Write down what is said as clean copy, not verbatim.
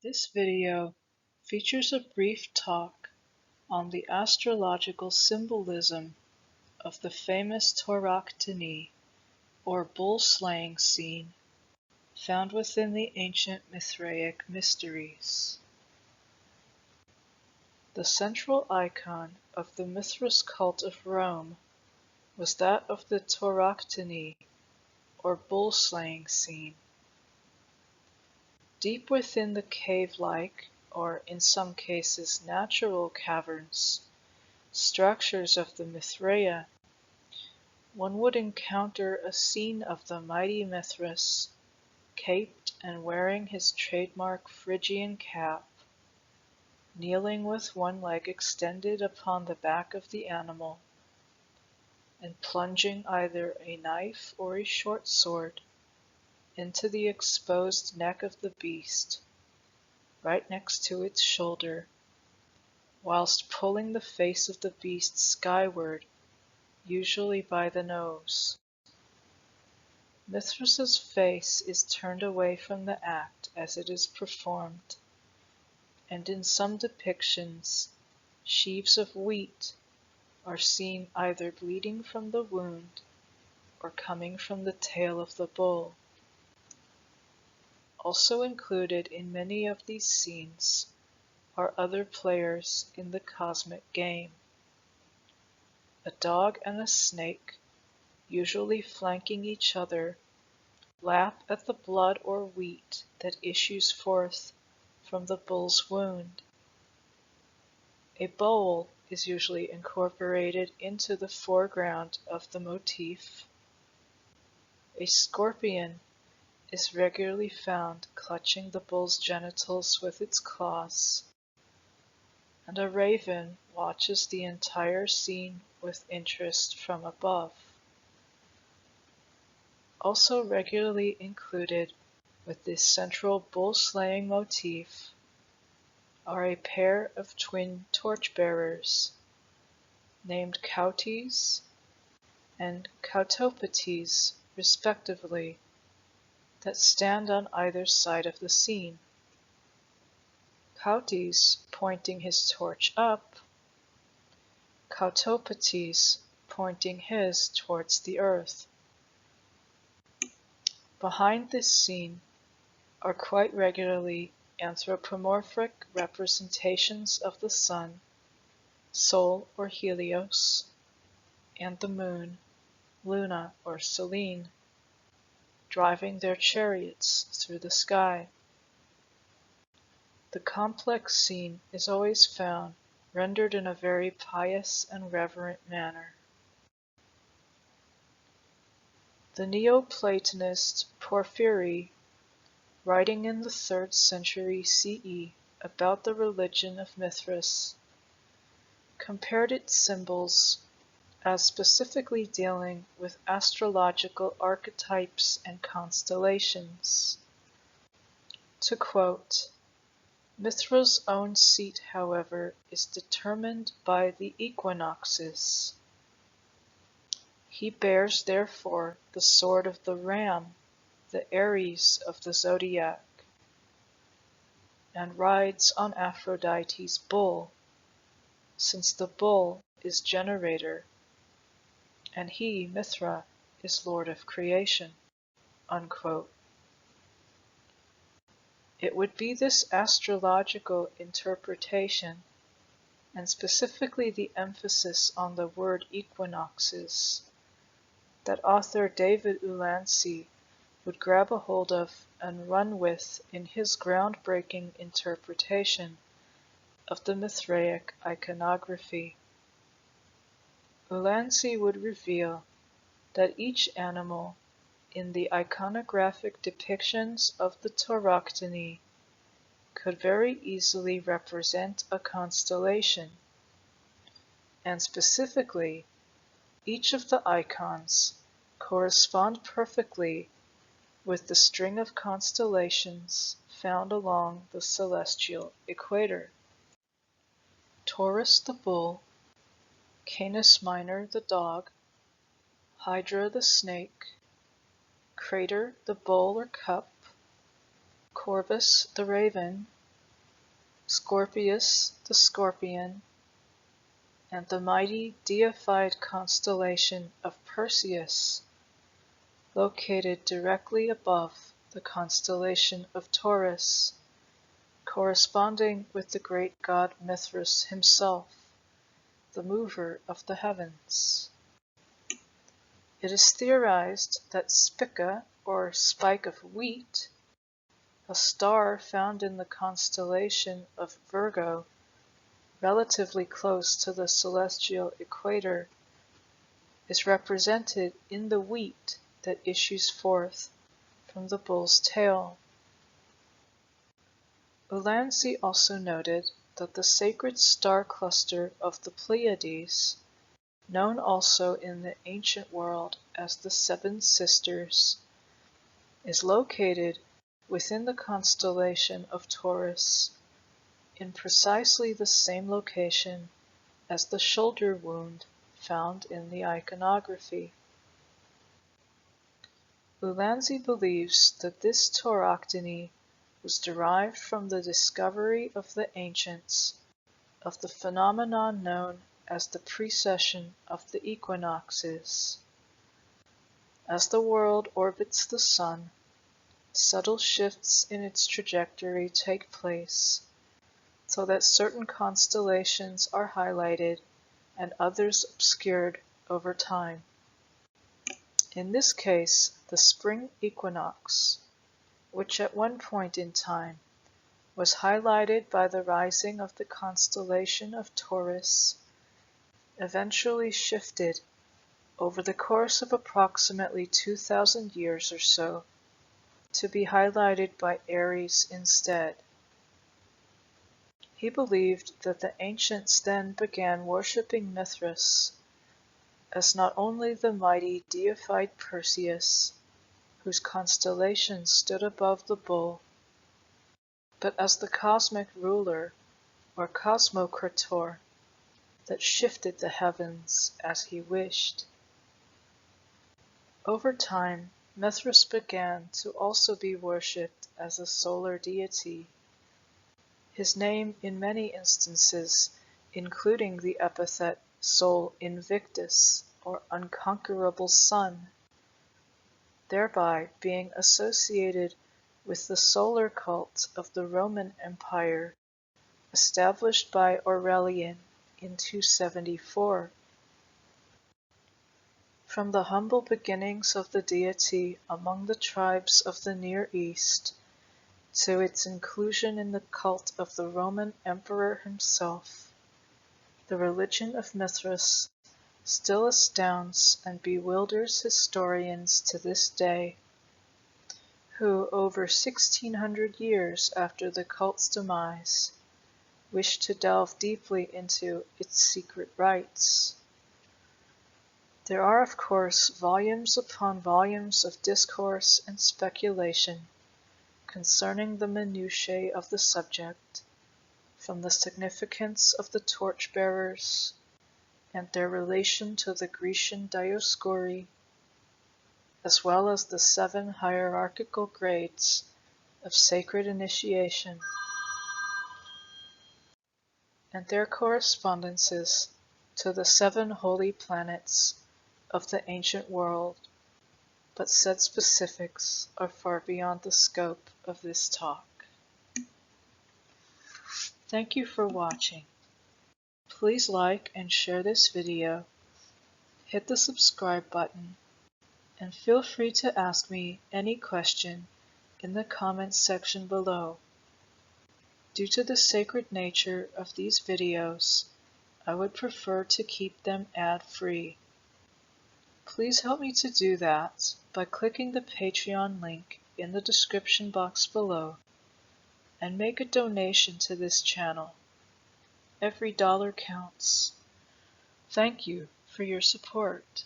This video features a brief talk on the astrological symbolism of the famous Tauroctony, or bull-slaying scene, found within the ancient Mithraic Mysteries. The central icon of the Mithras cult of Rome was that of the Tauroctony, or bull-slaying scene. Deep within the cave-like, or in some cases natural caverns, structures of the Mithraea, one would encounter a scene of the mighty Mithras, caped and wearing his trademark Phrygian cap, kneeling with one leg extended upon the back of the animal, and plunging either a knife or a short sword into the exposed neck of the beast, right next to its shoulder, whilst pulling the face of the beast skyward, usually by the nose. Mithras's face is turned away from the act as it is performed, and in some depictions, sheaves of wheat are seen either bleeding from the wound or coming from the tail of the bull. Also included in many of these scenes are other players in the cosmic game. A dog and a snake, usually flanking each other, lap at the blood or wheat that issues forth from the bull's wound. A bowl is usually incorporated into the foreground of the motif. A scorpion is regularly found clutching the bull's genitals with its claws, and a raven watches the entire scene with interest from above. Also regularly included with this central bull-slaying motif are a pair of twin torchbearers, named Cautes and Cautopates respectively, that stand on either side of the scene. Cautes pointing his torch up, Cautopates pointing his towards the earth. Behind this scene are quite regularly anthropomorphic representations of the sun, Sol or Helios, and the moon, Luna or Selene, driving their chariots through the sky. The complex scene is always found rendered in a very pious and reverent manner. The Neoplatonist Porphyry, writing in the 3rd century CE about the religion of Mithras, compared its symbols as specifically dealing with astrological archetypes and constellations. To quote, "Mithras' own seat, however, is determined by the Equinoxes. He bears therefore the sword of the ram, the Aries of the zodiac, and rides on Aphrodite's bull, since the bull is generator, and he, Mithra, is lord of creation." Unquote. It would be this astrological interpretation, and specifically the emphasis on the word equinoxes, that author David Ulansey would grab a hold of and run with in his groundbreaking interpretation of the Mithraic iconography. Ulansey would reveal that each animal in the iconographic depictions of the Tauroctony could very easily represent a constellation, and specifically, each of the icons correspond perfectly with the string of constellations found along the celestial equator. Taurus the bull, Canis Minor the dog, Hydra the snake, Crater the bowl or cup, Corvus the raven, Scorpius the Scorpion, and the mighty deified constellation of Perseus, located directly above the constellation of Taurus, corresponding with the great god Mithras himself, the mover of the heavens. It is theorized that Spica, or spike of wheat, a star found in the constellation of Virgo, relatively close to the celestial equator, is represented in the wheat that issues forth from the bull's tail. Ulansey also noted that the sacred star cluster of the Pleiades, known also in the ancient world as the Seven Sisters, is located within the constellation of Taurus, in precisely the same location as the shoulder wound found in the iconography. Ulansey believes that this tauroctony was derived from the discovery of the ancients of the phenomenon known as the precession of the equinoxes. As the world orbits the sun, subtle shifts in its trajectory take place, so that certain constellations are highlighted and others obscured over time. In this case, the spring equinox, which at one point in time was highlighted by the rising of the constellation of Taurus, eventually shifted over the course of approximately 2,000 years or so to be highlighted by Aries instead. He believed that the ancients then began worshipping Mithras as not only the mighty deified Perseus, whose constellation stood above the bull, but as the cosmic ruler, or cosmocrator, that shifted the heavens as he wished. Over time, Mithras began to also be worshipped as a solar deity. His name in many instances, including the epithet Sol Invictus, or unconquerable sun, thereby being associated with the solar cult of the Roman Empire, established by Aurelian in 274. From the humble beginnings of the deity among the tribes of the Near East, to its inclusion in the cult of the Roman emperor himself, the religion of Mithras still astounds and bewilders historians to this day, who over 1,600 years after the cult's demise wish to delve deeply into its secret rites. There are, of course, volumes upon volumes of discourse and speculation concerning the minutiae of the subject, from the significance of the torchbearers and their relation to the Grecian Dioscuri, as well as the 7 hierarchical grades of sacred initiation, and their correspondences to the 7 holy planets of the ancient world, but said specifics are far beyond the scope of this talk. Thank you for watching. Please like and share this video, hit the subscribe button, and feel free to ask me any question in the comments section below. Due to the sacred nature of these videos, I would prefer to keep them ad-free. Please help me to do that by clicking the Patreon link in the description box below and make a donation to this channel. Every dollar counts. Thank you for your support.